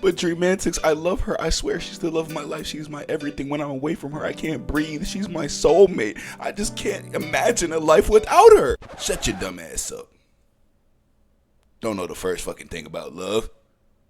But Dreamantics, I love her. I swear she's the love of my life. She's my everything. When I'm away from her, I can't breathe. She's my soulmate. I just can't imagine a life without her. Shut your dumb ass up. Don't know the first fucking thing about love.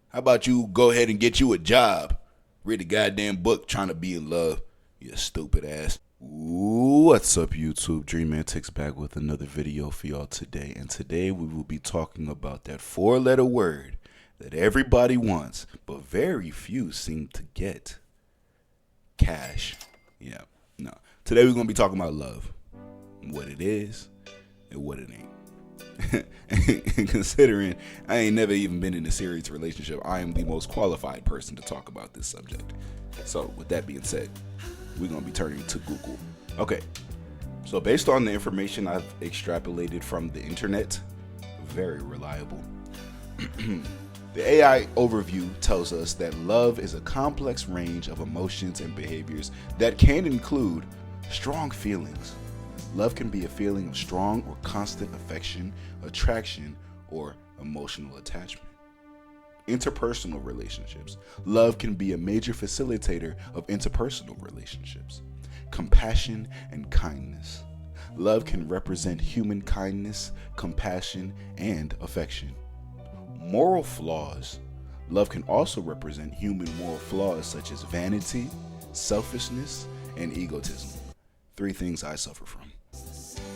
How about you go ahead and get you a job? Read a goddamn book trying to be in love. You stupid ass. What's up, YouTube? Dreamantics back with another video for y'all today. And today we will be talking about that four-letter word that everybody wants, but very few seem to get. Cash. Yeah, no. Today we're going to be talking about love. What it is and what it ain't. And considering I ain't never even been in a serious relationship, I am the most qualified person to talk about this subject. So with that being said, we're going to be turning to Google. Okay, so based on the information I've extrapolated from the internet, very reliable. The AI overview tells us that love is a complex range of emotions and behaviors that can include strong feelings. Love can be a feeling of strong or constant affection, attraction, or emotional attachment. Interpersonal relationships. Love can be a major facilitator of interpersonal relationships. Compassion and kindness. Love can represent human kindness, compassion, and affection. Moral flaws. Love can also represent human moral flaws such as vanity, selfishness, and egotism. Three things I suffer from.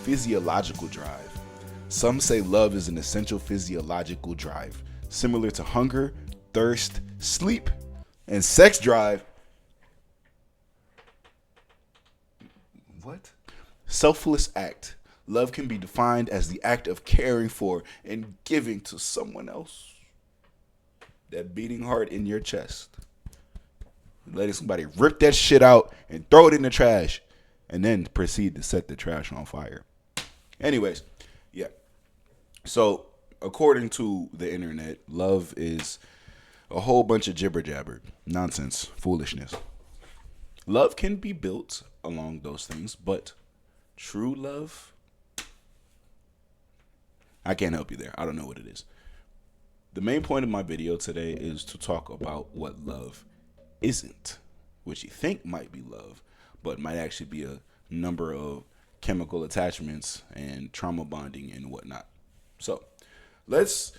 Physiological drive. Some say love is an essential physiological drive, similar to hunger, thirst, sleep, and sex drive. What? Selfless act. Love can be defined as the act of caring for and giving to someone else. That beating heart in your chest. Letting somebody rip that shit out and throw it in the trash and then proceed to set the trash on fire. Anyways, yeah. So, according to the internet, love is a whole bunch of jibber jabber, nonsense, foolishness. Love can be built along those things, but true love, I can't help you there. I don't know what it is. The main point of my video today is to talk about what love isn't, which you think might be love, but might actually be a number of chemical attachments and trauma bonding and whatnot. So let's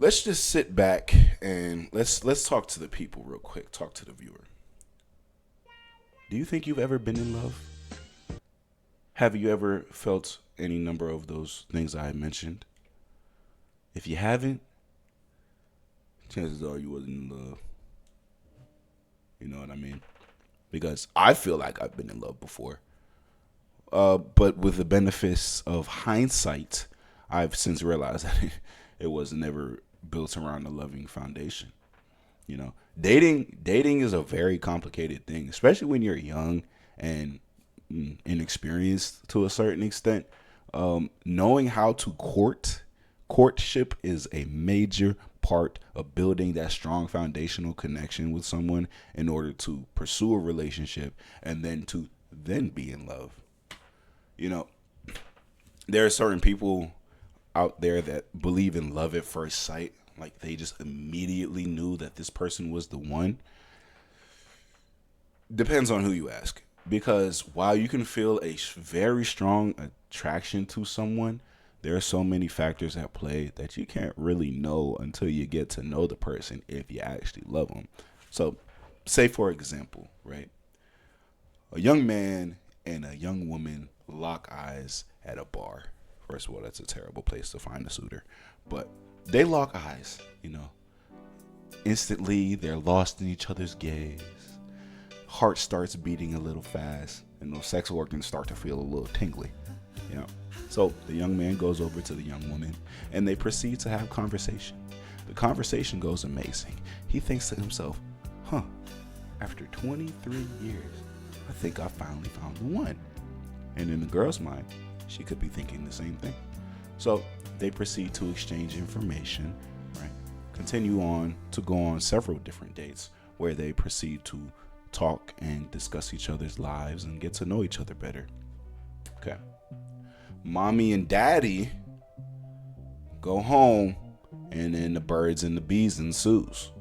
just sit back and let's talk to the people real quick. Talk to the viewer. Do you think you've ever been in love? Have you ever felt any number of those things I mentioned? If you haven't, chances are you wasn't in love. You know what I mean? Because I feel like I've been in love before. But with the benefits of hindsight, I've since realized that it was never built around a loving foundation. You know, dating is a very complicated thing, especially when you're young and inexperienced to a certain extent. Knowing how to courtship is a major part of building that strong foundational connection with someone in order to pursue a relationship and then be in love. You know, there are certain people out there that believe in love at first sight. Like they just immediately knew that this person was the one. Depends on who you ask. Because while you can feel a very strong attraction to someone, there are so many factors at play that you can't really know until you get to know the person if you actually love them. So, say for example, right? A young man and a young woman lock eyes at a bar. First of all, that's a terrible place to find a suitor. But they lock eyes, you know. Instantly, they're lost in each other's gaze. Heart starts beating a little fast, and those sex organs start to feel a little tingly, you know. So the young man goes over to the young woman, and they proceed to have conversation. The conversation goes amazing. He thinks to himself, after 23 years, I think I finally found the one. And in the girl's mind, she could be thinking the same thing. So they proceed to exchange information, right? Continue on to go on several different dates where they proceed to talk and discuss each other's lives and get to know each other better. Okay. Mommy and daddy go home, and then the birds and the bees ensues.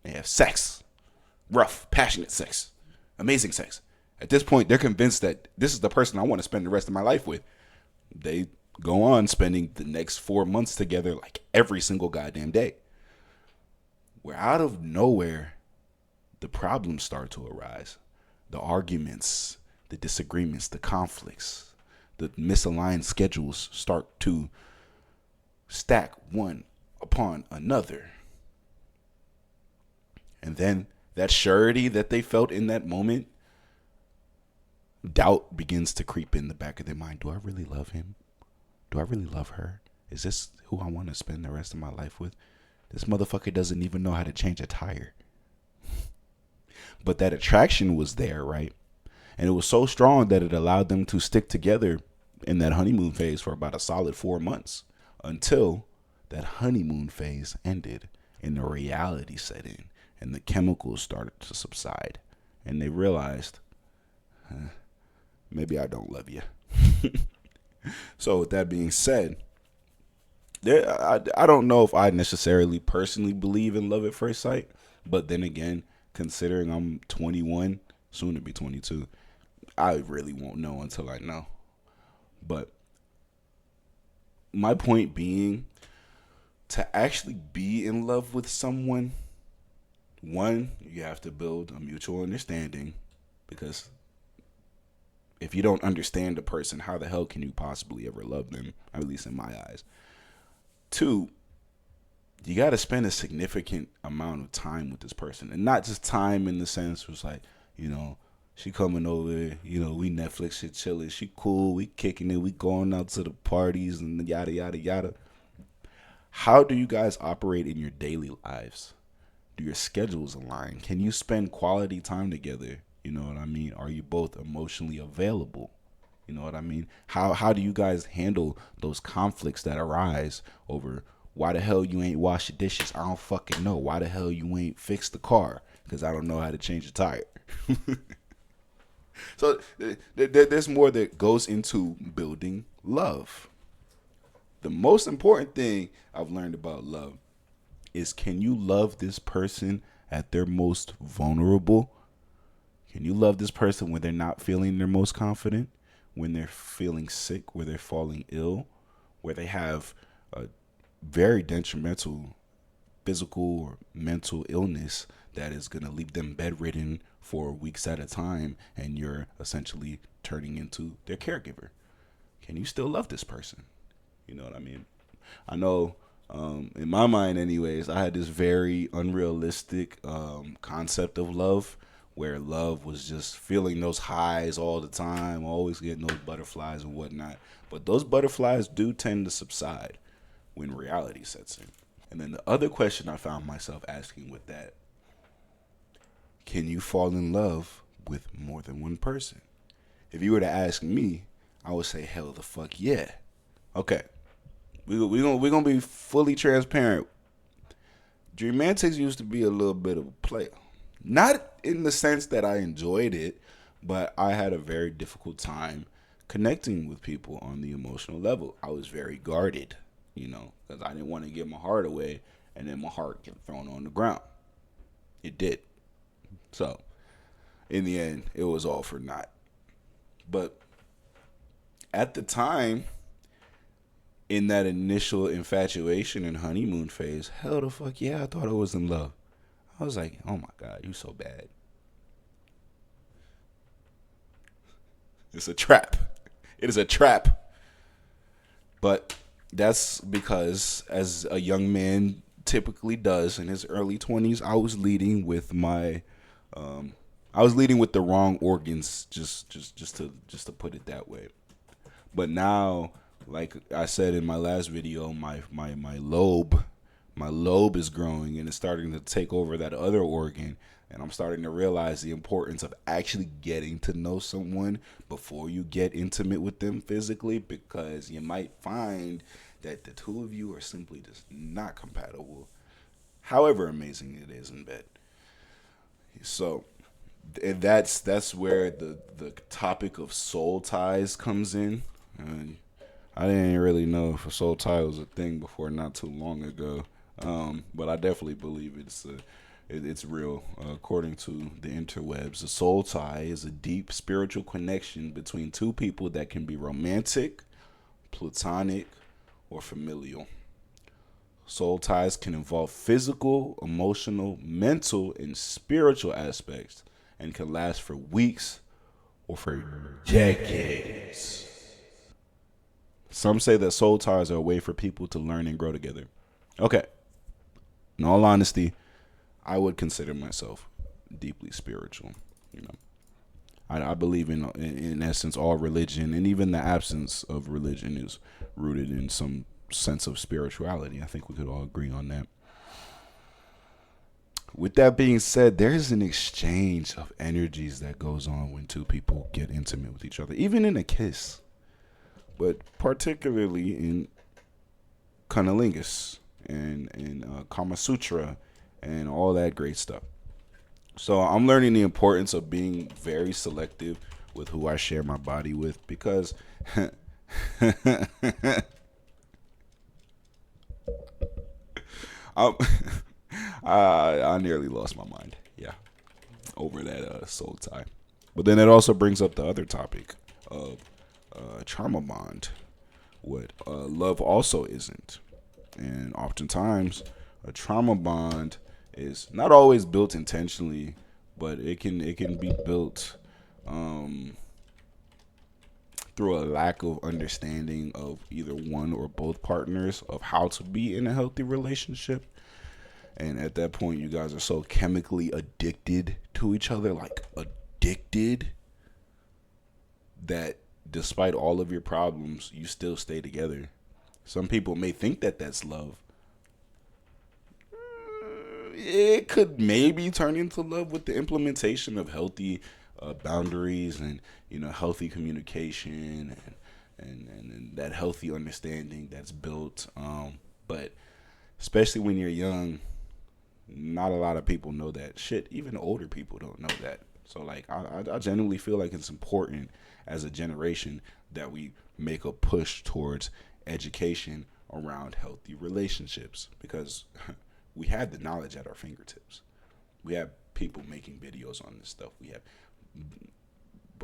They have sex. Rough, passionate sex. Amazing sex. At this point, they're convinced that this is the person I want to spend the rest of my life with. They go on spending the next 4 months together like every single goddamn day. Where out of nowhere, the problems start to arise. The arguments, the disagreements, the conflicts, the misaligned schedules start to stack one upon another. And then that surety that they felt in that moment, doubt begins to creep in the back of their mind. Do I really love him? Do I really love her? Is this who I want to spend the rest of my life with? This motherfucker doesn't even know how to change a tire. But that attraction was there, right? And it was so strong that it allowed them to stick together in that honeymoon phase for about a solid 4 months until that honeymoon phase ended and the reality set in and the chemicals started to subside. And they realized, maybe I don't love you. So with that being said, I don't know if I necessarily personally believe in love at first sight, but then again, considering I'm 21, soon to be 22, I really won't know until I know. But my point being, to actually be in love with someone, one, you have to build a mutual understanding, because if you don't understand a person, how the hell can you possibly ever love them? At least in my eyes. Two, you got to spend a significant amount of time with this person. And not just time in the sense was like, she coming over, we Netflix shit chilling. She cool, we kicking it, we going out to the parties and yada, yada, yada. How do you guys operate in your daily lives? Do your schedules align? Can you spend quality time together? You know what I mean? Are you both emotionally available? You know what I mean? How do you guys handle those conflicts that arise over why the hell you ain't wash the dishes? I don't fucking know. Why the hell you ain't fix the car? Because I don't know how to change a tire. So there's more that goes into building love. The most important thing I've learned about love is, can you love this person at their most vulnerable? Can you love this person when they're not feeling their most confident, when they're feeling sick, where they're falling ill, where they have a very detrimental physical or mental illness that is going to leave them bedridden for weeks at a time, and you're essentially turning into their caregiver? Can you still love this person? You know what I mean? I know in my mind anyways, I had this very unrealistic concept of love, where love was just feeling those highs all the time, always getting those butterflies and whatnot. But those butterflies do tend to subside when reality sets in. And then the other question I found myself asking with that, can you fall in love with more than one person? If you were to ask me, I would say hell the fuck yeah. Okay. We're gonna be fully transparent. Dreamantics used to be a little bit of a player. Not in the sense that I enjoyed it, but I had a very difficult time connecting with people on the emotional level. I was very guarded, because I didn't want to give my heart away and then my heart get thrown on the ground. It did. So, in the end, it was all for naught. But at the time, in that initial infatuation and honeymoon phase, hell the fuck yeah, I thought I was in love. I was like, oh my God, you so bad. It's a trap. It is a trap. But that's because, as a young man typically does in his early 20s, I was leading with the wrong organs, just to put it that way. But now, like I said in my last video, my lobe is growing and it's starting to take over that other organ, and I'm starting to realize the importance of actually getting to know someone before you get intimate with them physically, because you might find that the two of you are simply just not compatible, however amazing it is in bed. So, and that's where the topic of soul ties comes in. I didn't really know if a soul tie was a thing before not too long ago, but I definitely believe it's a It's real. According to the interwebs, a soul tie is a deep spiritual connection between two people that can be romantic, platonic, or familial. Soul ties can involve physical, emotional, mental, and spiritual aspects and can last for weeks or for decades. Some say that soul ties are a way for people to learn and grow together. Okay, in all honesty, I would consider myself deeply spiritual. You know, I believe in essence all religion and even the absence of religion is rooted in some sense of spirituality. I think we could all agree on that. With that being said, there's an exchange of energies that goes on when two people get intimate with each other, even in a kiss, but particularly in cunnilingus and Kama Sutra and all that great stuff. So I'm learning the importance of being very selective with who I share my body with because I, I nearly lost my mind. Yeah, over that soul tie. But then it also brings up the other topic of trauma bond, what love also isn't. And oftentimes, a trauma bond is not always built intentionally, but it can be built um, through a lack of understanding of either one or both partners of how to be in a healthy relationship. And at that point, you guys are so chemically addicted to each other, like addicted, that despite all of your problems, you still stay together. Some people may think that that's love. It could maybe turn into love with the implementation of healthy boundaries and healthy communication and that healthy understanding that's built. But especially when you're young, not a lot of people know that shit. Even older people don't know that. So like I genuinely feel like it's important as a generation that we make a push towards education around healthy relationships because we have the knowledge at our fingertips. We have people making videos on this stuff. We have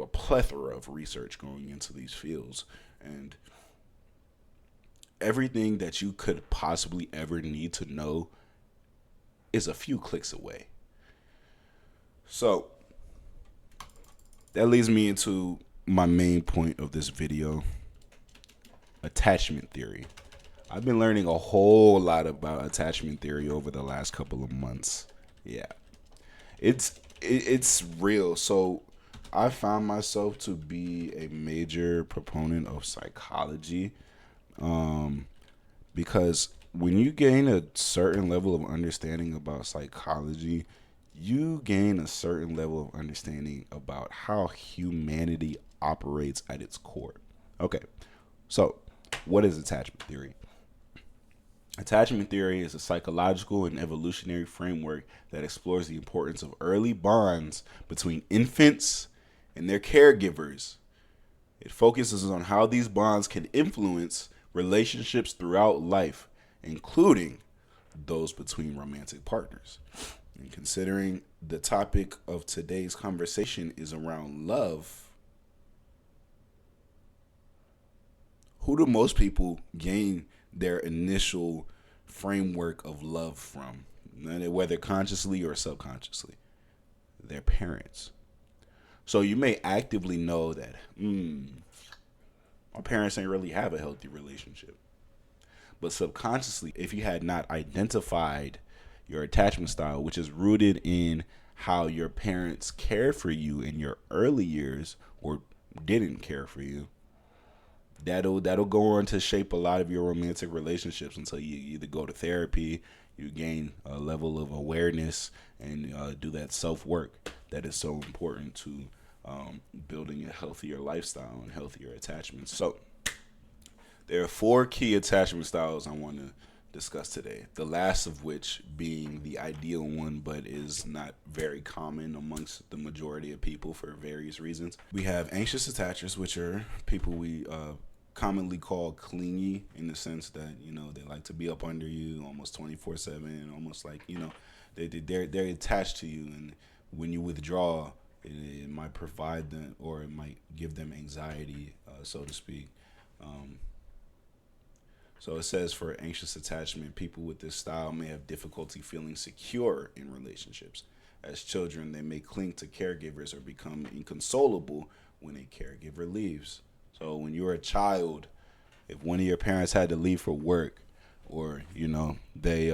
a plethora of research going into these fields, and everything that you could possibly ever need to know is a few clicks away. So that leads me into my main point of this video: attachment theory. I've been learning a whole lot about attachment theory over the last couple of months. Yeah, it's real. So I found myself to be a major proponent of psychology, um, because when you gain a certain level of understanding about psychology, you gain a certain level of understanding about how humanity operates at its core. Okay, so what is attachment theory? Attachment theory is a psychological and evolutionary framework that explores the importance of early bonds between infants and their caregivers. It focuses on how these bonds can influence relationships throughout life, including those between romantic partners. And considering the topic of today's conversation is around love, who do most people gain their initial framework of love from, whether consciously or subconsciously? Their parents. So you may actively know that my parents ain't really have a healthy relationship. But subconsciously, if you had not identified your attachment style, which is rooted in how your parents cared for you in your early years or didn't care for you, that'll go on to shape a lot of your romantic relationships until you either go to therapy, you gain a level of awareness, and do that self work that is so important to building a healthier lifestyle and healthier attachments. So there are four key attachment styles I want to discuss today. The last of which being the ideal one, but is not very common amongst the majority of people for various reasons. We have anxious attachers, which are people we commonly call clingy, in the sense that they like to be up under you almost 24/7, almost like They're attached to you, and when you withdraw, it might provide them, or it might give them anxiety, so to speak. Um, so it says for anxious attachment, people with this style may have difficulty feeling secure in relationships. As children, they may cling to caregivers or become inconsolable when a caregiver leaves. So when you're a child, if one of your parents had to leave for work, or they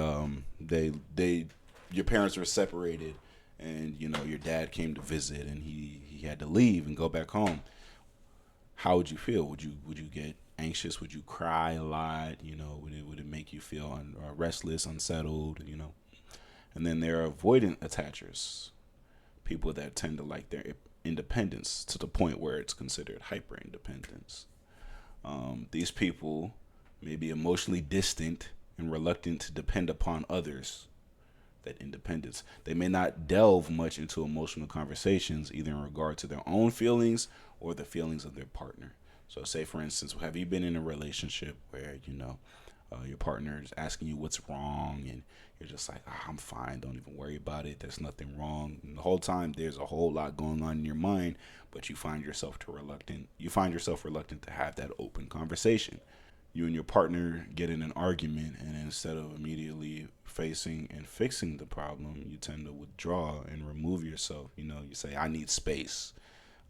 your parents were separated, and your dad came to visit, and he had to leave and go back home, how would you feel? Would you get anxious? Would you cry a lot? Would it make you feel restless, unsettled? And then there are avoidant attachers, people that tend to like their independence to the point where it's considered hyper independence. These people may be emotionally distant and reluctant to depend upon others. That independence. They may not delve much into emotional conversations, either in regard to their own feelings or the feelings of their partner. So, say for instance, have you been in a relationship where your partner is asking you what's wrong, and you're just like, I'm fine, don't even worry about it. There's nothing wrong. And the whole time, there's a whole lot going on in your mind, but you find yourself reluctant. You find yourself reluctant to have that open conversation. You and your partner get in an argument, and instead of immediately facing and fixing the problem, you tend to withdraw and remove yourself. You say, I need space.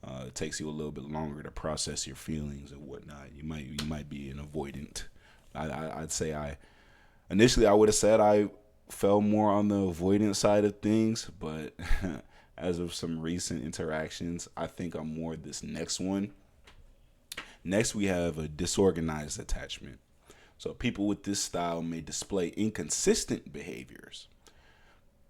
It takes you a little bit longer to process your feelings and whatnot. You might be an avoidant. I'd say initially I would have said I fell more on the avoidant side of things, but as of some recent interactions, I think I'm more this next one. Next, we have a disorganized attachment. So people with this style may display inconsistent behaviors,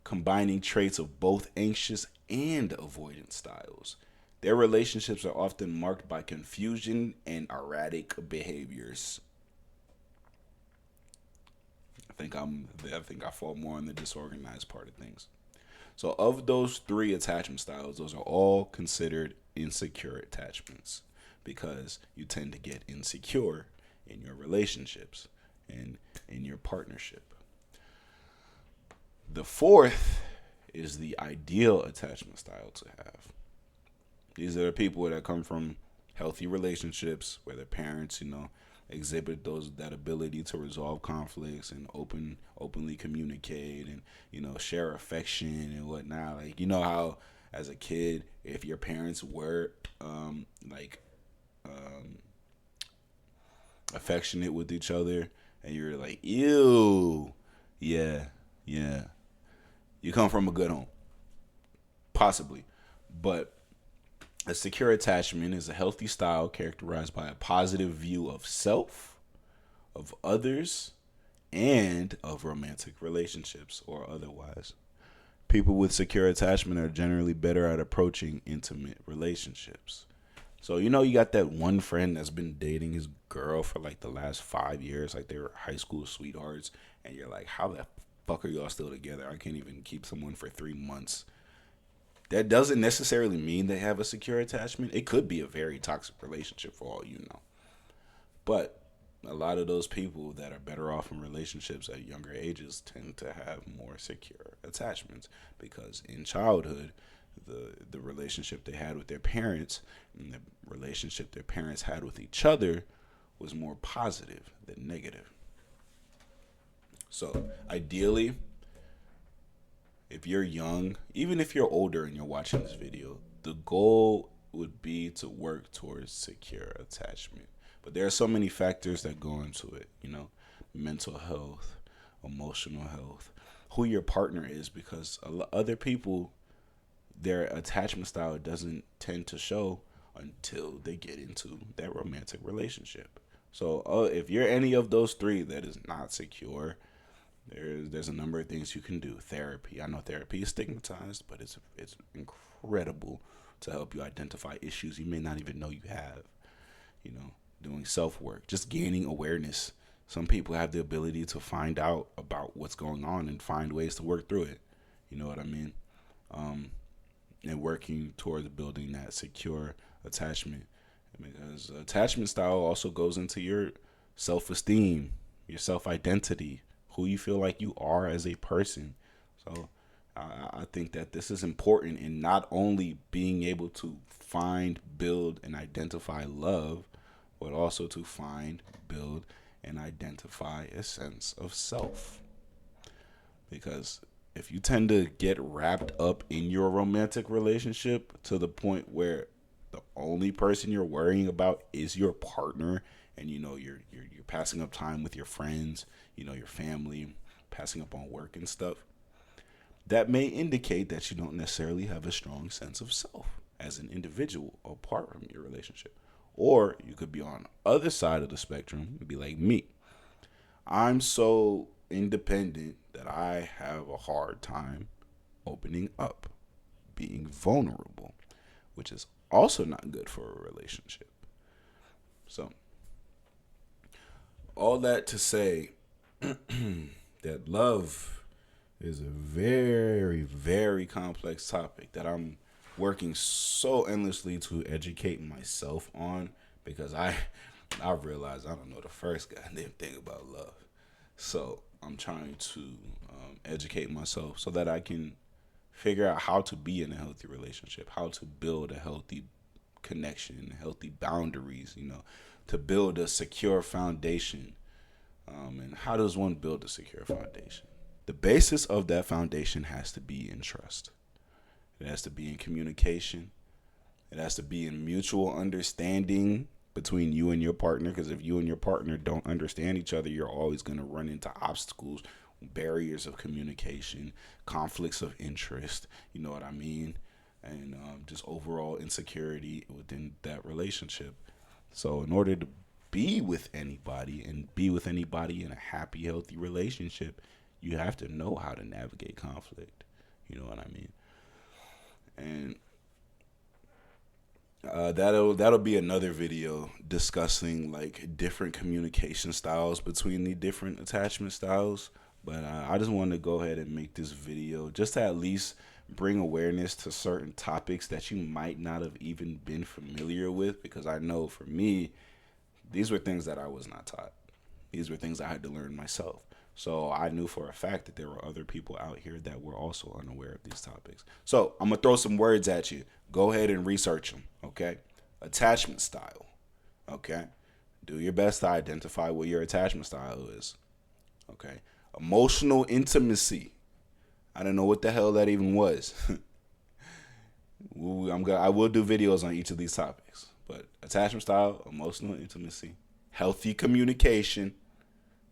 combining traits of both anxious and avoidant styles. Their relationships are often marked by confusion and erratic behaviors. I think I fall more on the disorganized part of things. So of those three attachment styles, those are all considered insecure attachments, because you tend to get insecure in your relationships and in your partnership. The fourth is the ideal attachment style to have. These are the people that come from healthy relationships where their parents, exhibit that ability to resolve conflicts and openly communicate, and share affection and whatnot. Like, how as a kid, if your parents were um, affectionate with each other, and you're like, ew, yeah, yeah, you come from a good home, possibly. But a secure attachment is a healthy style characterized by a positive view of self, of others, and of romantic relationships or otherwise. People with secure attachment are generally better at approaching intimate relationships. So, you got that one friend that's been dating his girl for like the last 5 years, like they were high school sweethearts, and you're like, how the fuck are y'all still together? I can't even keep someone for 3 months. That doesn't necessarily mean they have a secure attachment. It could be a very toxic relationship for all you know. But a lot of those people that are better off in relationships at younger ages tend to have more secure attachments, because in childhood, the relationship they had with their parents and the relationship their parents had with each other was more positive than negative. So ideally, if you're young, even if you're older and you're watching this video, the goal would be to work towards secure attachment. But there are so many factors that go into it, mental health, emotional health, who your partner is, because other people, their attachment style doesn't tend to show until they get into that romantic relationship. So if you're any of those three that is not secure, there's a number of things you can do. Therapy. I know therapy is stigmatized, but it's incredible to help you identify issues you may not even know you have. Doing self work, just gaining awareness. Some people have the ability to find out about what's going on and find ways to work through it. You know what I mean? And working towards building that secure attachment, because attachment style also goes into your self esteem, your self identity, who you feel like you are as a person. So I think that this is important in not only being able to find, build, and identify love, but also to find, build, and identify a sense of self. Because if you tend to get wrapped up in your romantic relationship to the point where the only person you're worrying about is your partner, and you're passing up time with your friends, your family, passing up on work and stuff, that may indicate that you don't necessarily have a strong sense of self as an individual apart from your relationship. Or you could be on the other side of the spectrum and be like me. I'm so independent that I have a hard time opening up, being vulnerable, which is also not good for a relationship. So, all that to say that love is a very, very complex topic that I'm working so endlessly to educate myself on, because I realized I don't know the first goddamn thing about love. So I'm trying to educate myself so that I can figure out how to be in a healthy relationship, how to build a healthy connection, healthy boundaries, to build a secure foundation. And how does one build a secure foundation? The basis of that foundation has to be in trust. It has to be in communication. It has to be in mutual understanding between you and your partner, because if you and your partner don't understand each other, you're always going to run into obstacles, barriers of communication, conflicts of interest, you know what I mean? And just overall insecurity within that relationship. So in order to be with anybody and be with anybody in a happy, healthy relationship, you have to know how to navigate conflict. You know what I mean? And that'll be another video discussing like different communication styles between the different attachment styles. But I just wanted to go ahead and make this video just to at least bring awareness to certain topics that you might not have even been familiar with, because I know for me, these were things that I was not taught. These were things I had to learn myself. So I knew for a fact that there were other people out here that were also unaware of these topics. So I'm going to throw some words at you. Go ahead and research them, okay? Attachment style, okay? Do your best to identify what your attachment style is, okay? Emotional intimacy. I don't know what the hell that even was. I will do videos on each of these topics. But attachment style, emotional intimacy, healthy communication,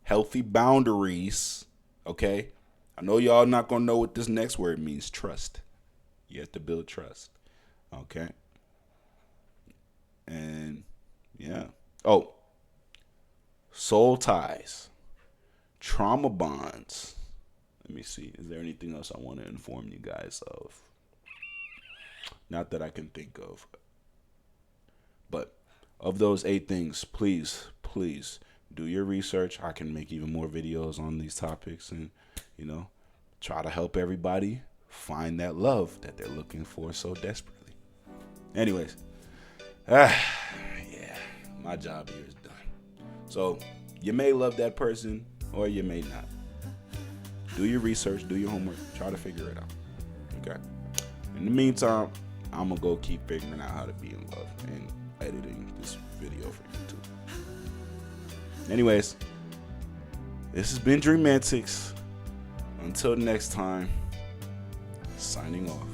healthy boundaries, okay? I know y'all not going to know what this next word means, trust. You have to build trust, okay? And, yeah. Oh, soul ties, trauma bonds. Let me see. Is there anything else I want to inform you guys of? Not that I can think of. But of those 8 things, please do your research. I can make even more videos on these topics and, try to help everybody find that love that they're looking for so desperately. Anyways, yeah, my job here is done. So you may love that person or you may not. Do your research, do your homework, try to figure it out. Okay. In the meantime, I'm going to go keep figuring out how to be in love and editing this video for YouTube. Anyways, this has been Dreamantics. Until next time, signing off.